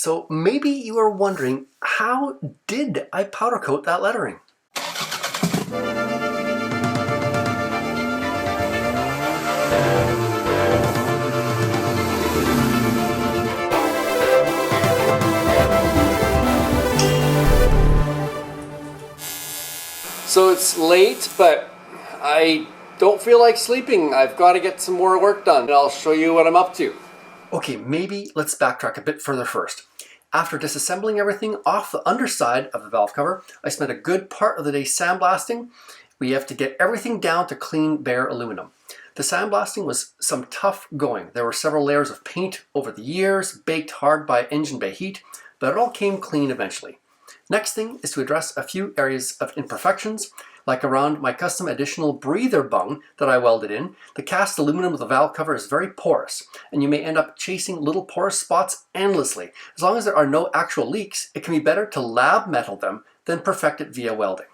So maybe you are wondering, how did I powder coat that lettering? So it's late, but I don't feel like sleeping. I've got to get some more work done, and I'll show you what I'm up to. Okay, maybe let's backtrack a bit further first. After disassembling everything off the underside of the valve cover, I spent a good part of the day sandblasting. We have to get everything down to clean, bare aluminum. The sandblasting was some tough going. There were several layers of paint over the years, baked hard by engine bay heat, but it all came clean eventually. Next thing is to address a few areas of imperfections, like around my custom additional breather bung that I welded in. The cast aluminum of the valve cover is very porous, and you may end up chasing little porous spots endlessly. As long as there are no actual leaks, it can be better to lab metal them than perfect it via welding.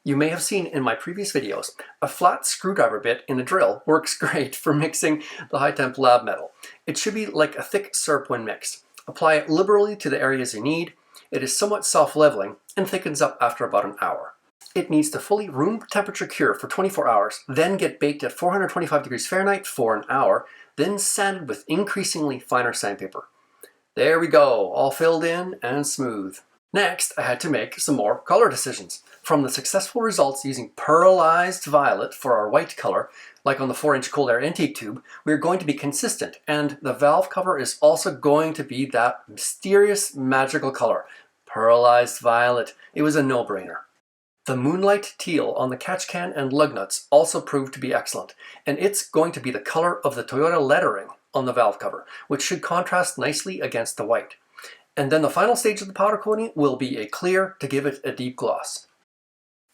You may have seen in my previous videos, a flat screwdriver bit in a drill works great for mixing the high temp lab metal. It should be like a thick syrup when mixed. Apply it liberally to the areas you need. It is somewhat self-leveling and thickens up after about an hour. It needs to fully room temperature cure for 24 hours, then get baked at 425 degrees Fahrenheit for an hour, then sanded with increasingly finer sandpaper. There we go, all filled in and smooth. Next, I had to make some more color decisions. From the successful results using pearlized violet for our white color, like on the 4-inch cold air intake tube, we are going to be consistent, and the valve cover is also going to be that mysterious magical color, pearlized violet. It was a no-brainer. The moonlight teal on the catch can and lug nuts also proved to be excellent, and it's going to be the color of the Toyota lettering on the valve cover, which should contrast nicely against the white. And then the final stage of the powder coating will be a clear to give it a deep gloss.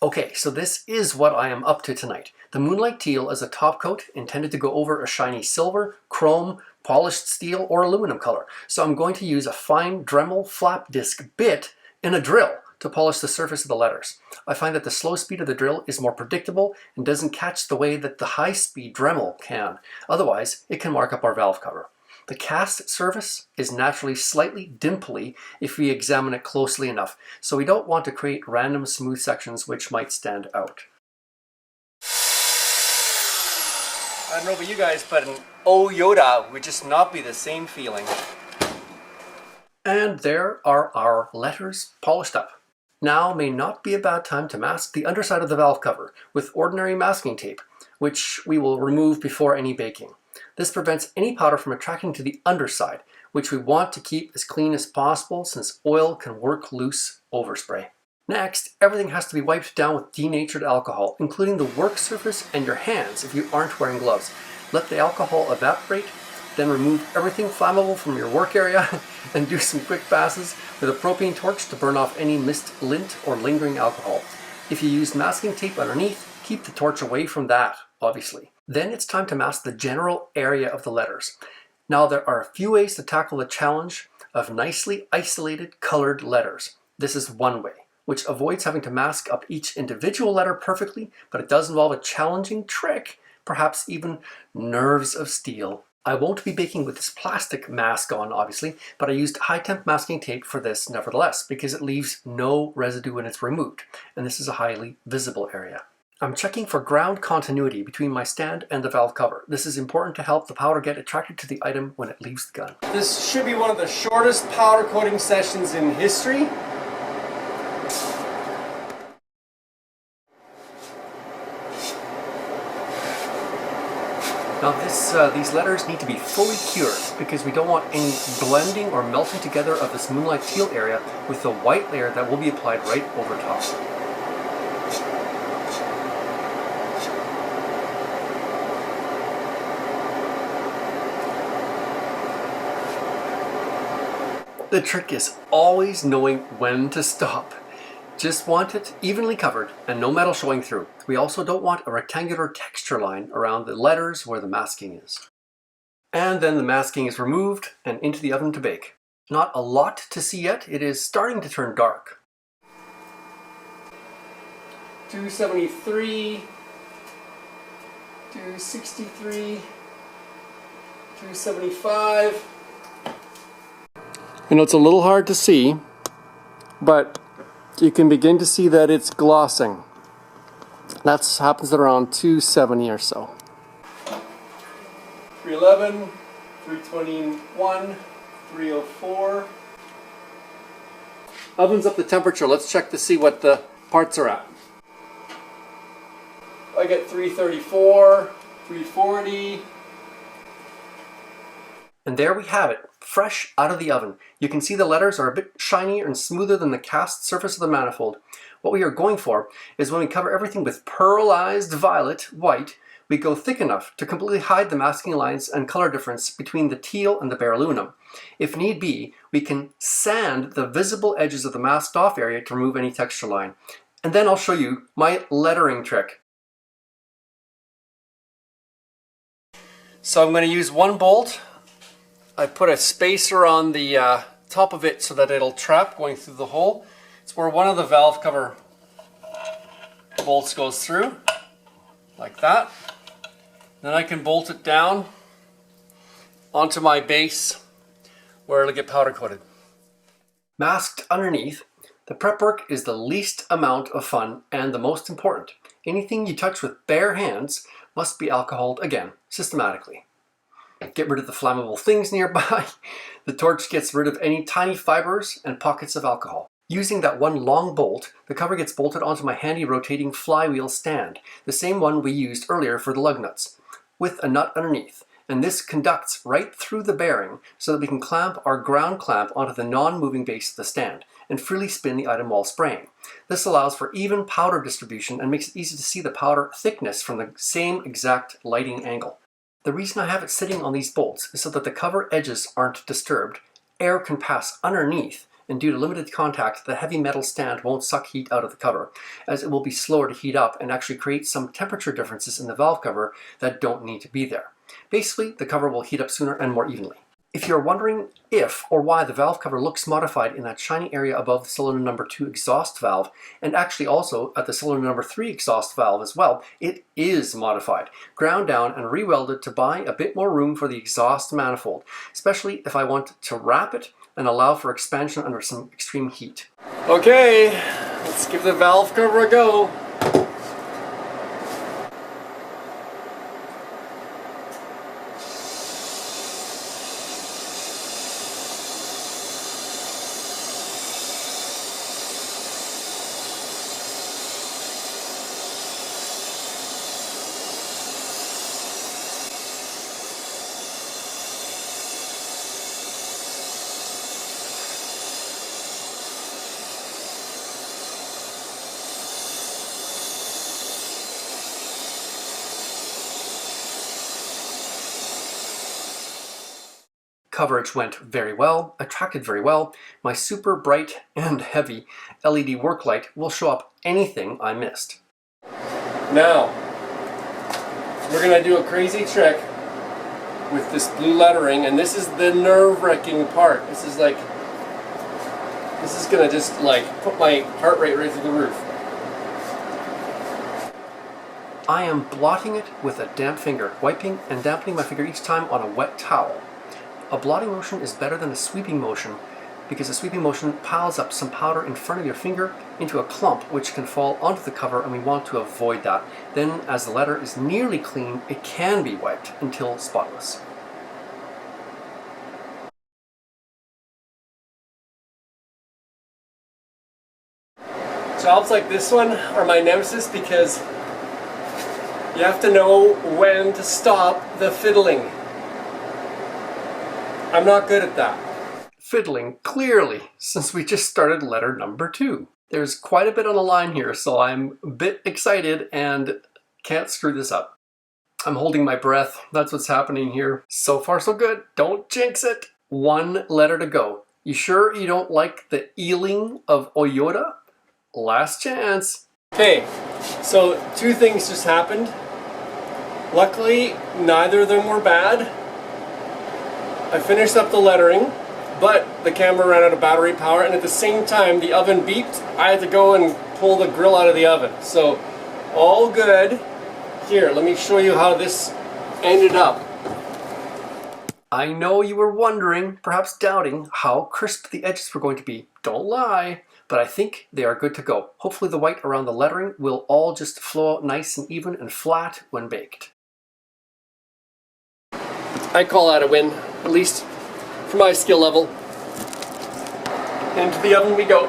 Okay, so this is what I am up to tonight. The moonlight teal is a top coat intended to go over a shiny silver, chrome, polished steel, or aluminum color. So I'm going to use a fine Dremel flap disc bit in a drill to polish the surface of the letters. I find that the slow speed of the drill is more predictable and doesn't catch the way that the high-speed Dremel can. Otherwise, it can mark up our valve cover. The cast surface is naturally slightly dimply if we examine it closely enough, so we don't want to create random smooth sections which might stand out. I don't know about you guys, but an Oh Yoda would just not be the same feeling. And there are our letters polished up. Now may not be a bad time to mask the underside of the valve cover with ordinary masking tape, which we will remove before any baking. This prevents any powder from attracting to the underside, which we want to keep as clean as possible since oil can work loose overspray. Next, everything has to be wiped down with denatured alcohol, including the work surface and your hands if you aren't wearing gloves. Let the alcohol evaporate, then remove everything flammable from your work area and do some quick passes with a propane torch to burn off any mist, lint, or lingering alcohol. If you use masking tape underneath, keep the torch away from that, obviously. Then it's time to mask the general area of the letters. Now there are a few ways to tackle the challenge of nicely isolated colored letters. This is one way, which avoids having to mask up each individual letter perfectly, but it does involve a challenging trick, perhaps even nerves of steel. I won't be baking with this plastic mask on, obviously, but I used high temp masking tape for this nevertheless, because it leaves no residue when it's removed, and this is a highly visible area. I'm checking for ground continuity between my stand and the valve cover. This is important to help the powder get attracted to the item when it leaves the gun. This should be one of the shortest powder coating sessions in history. Now these letters need to be fully cured because we don't want any blending or melting together of this moonlight teal area with the white layer that will be applied right over top. The trick is always knowing when to stop. Just want it evenly covered and no metal showing through. We also don't want a rectangular texture line around the letters where the masking is. And then the masking is removed and into the oven to bake. Not a lot to see yet. It is starting to turn dark. 273, 263, 275. I know it's a little hard to see, but you can begin to see that it's glossing. That happens at around 270 or so. 311, 321, 304. Oven's up the temperature. Let's check to see what the parts are at. I get 334, 340. And there we have it, fresh out of the oven. You can see the letters are a bit shinier and smoother than the cast surface of the manifold. What we are going for is when we cover everything with pearlized violet, white, we go thick enough to completely hide the masking lines and color difference between the teal and the bare aluminum. If need be, we can sand the visible edges of the masked off area to remove any texture line. And then I'll show you my lettering trick. So I'm going to use one bolt. I put a spacer on the top of it so that it'll trap going through the hole. It's where one of the valve cover bolts goes through, like that. Then I can bolt it down onto my base where it'll get powder coated. Masked underneath, the prep work is the least amount of fun and the most important. Anything you touch with bare hands must be alcoholed again, systematically. Get rid of the flammable things nearby. The torch gets rid of any tiny fibers and pockets of alcohol. Using that one long bolt, the cover gets bolted onto my handy rotating flywheel stand, the same one we used earlier for the lug nuts, with a nut underneath. And this conducts right through the bearing so that we can clamp our ground clamp onto the non-moving base of the stand and freely spin the item while spraying. This allows for even powder distribution and makes it easy to see the powder thickness from the same exact lighting angle. The reason I have it sitting on these bolts is so that the cover edges aren't disturbed. Air can pass underneath, and due to limited contact, the heavy metal stand won't suck heat out of the cover, as it will be slower to heat up and actually create some temperature differences in the valve cover that don't need to be there. Basically, the cover will heat up sooner and more evenly. If you're wondering if or why the valve cover looks modified in that shiny area above the cylinder number 2 exhaust valve, and actually also at the cylinder number 3 exhaust valve as well, it is modified, ground down and re-welded to buy a bit more room for the exhaust manifold, especially if I want to wrap it and allow for expansion under some extreme heat. Okay, let's give the valve cover a go. Coverage went very well, attracted very well. My super bright and heavy LED work light will show up anything I missed. Now, we're going to do a crazy trick with this blue lettering, and this is the nerve-wracking part. This is going to just like put my heart rate right through the roof. I am blotting it with a damp finger, wiping and dampening my finger each time on a wet towel. A blotting motion is better than a sweeping motion because a sweeping motion piles up some powder in front of your finger into a clump which can fall onto the cover, and we want to avoid that. Then, as the letter is nearly clean, it can be wiped until spotless. Jobs like this one are my nemesis because you have to know when to stop the fiddling. I'm not good at that. Fiddling, clearly, since we just started letter number 2. There's quite a bit on the line here, so I'm a bit excited and can't screw this up. I'm holding my breath. That's what's happening here. So far, so good. Don't jinx it. 1 letter to go. You sure you don't like the eeling of Oyota? Last chance. Okay, so 2 things just happened. Luckily, neither of them were bad. I finished up the lettering, but the camera ran out of battery power, and at the same time the oven beeped. I had to go and pull the grill out of the oven. So, all good. Here, let me show you how this ended up. I know you were wondering, perhaps doubting, how crisp the edges were going to be. Don't lie, but I think they are good to go. Hopefully the white around the lettering will all just flow out nice and even and flat when baked. I call that a win, at least for my skill level. Into the oven we go.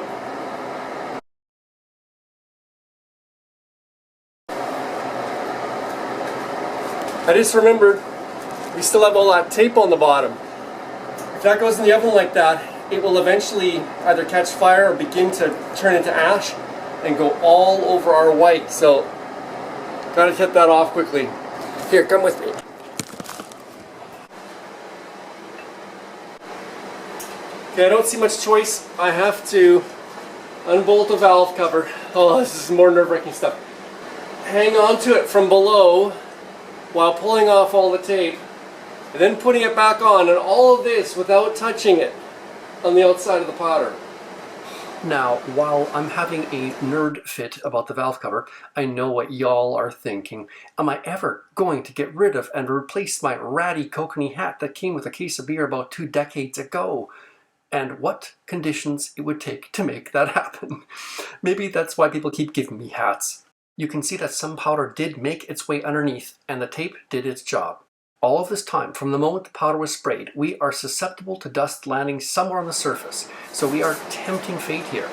I just remembered we still have all that tape on the bottom. If that goes in the oven like that, it will eventually either catch fire or begin to turn into ash and go all over our white. So, gotta get that off quickly. Here, come with me. Okay, I don't see much choice. I have to unbolt the valve cover. Oh, this is more nerve-wracking stuff. Hang on to it from below while pulling off all the tape, and then putting it back on, and all of this without touching it on the outside of the powder. Now, while I'm having a nerd fit about the valve cover, I know what y'all are thinking. Am I ever going to get rid of and replace my ratty kokanee hat that came with a case of beer about 2 decades ago? And what conditions it would take to make that happen. Maybe that's why people keep giving me hats. You can see that some powder did make its way underneath, and the tape did its job. All of this time, from the moment the powder was sprayed, we are susceptible to dust landing somewhere on the surface, so we are tempting fate here.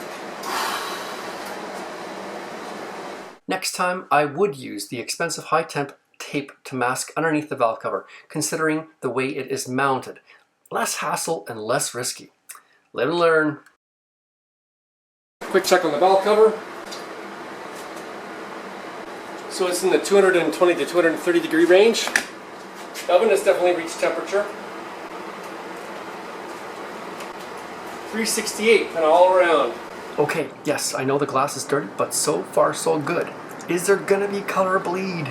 Next time, I would use the expensive high-temp tape to mask underneath the valve cover, considering the way it is mounted. Less hassle and less risky. Live and learn. Quick check on the valve cover. So it's in the 220 to 230 degree range. The oven has definitely reached temperature. 368 and all around. Okay, yes, I know the glass is dirty, but so far so good. Is there gonna be color bleed?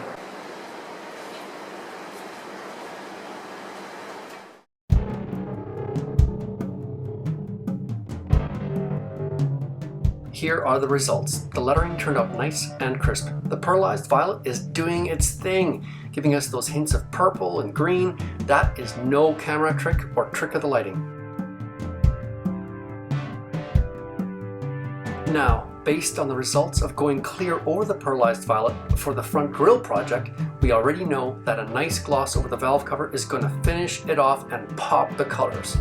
Here are the results. The lettering turned out nice and crisp. The pearlized violet is doing its thing, giving us those hints of purple and green. That is no camera trick or trick of the lighting. Now, based on the results of going clear over the pearlized violet for the front grille project, we already know that a nice gloss over the valve cover is going to finish it off and pop the colors.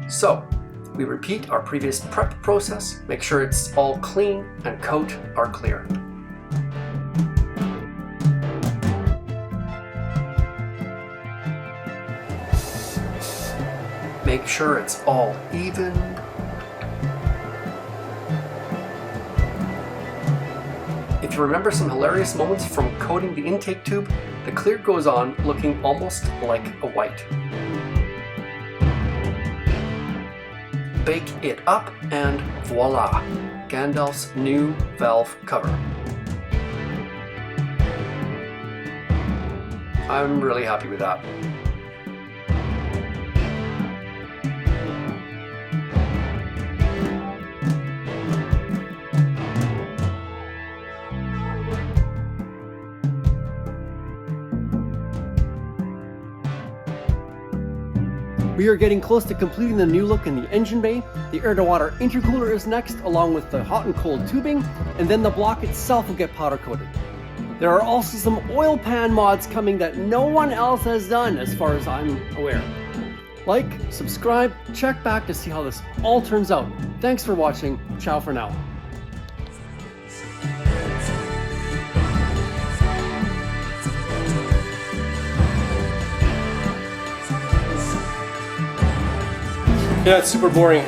So, we repeat our previous prep process, make sure it's all clean, and coat our clear. Make sure it's all even. If you remember some hilarious moments from coating the intake tube, the clear goes on looking almost like a white. Bake it up, and voila! Gandalf's new valve cover. I'm really happy with that. We are getting close to completing the new look in the engine bay. The air-to-water intercooler is next, along with the hot and cold tubing, and then the block itself will get powder coated. There are also some oil pan mods coming that no one else has done as far as I'm aware. Like, subscribe, check back to see how this all turns out. Thanks for watching. Ciao for now. Yeah, it's super boring.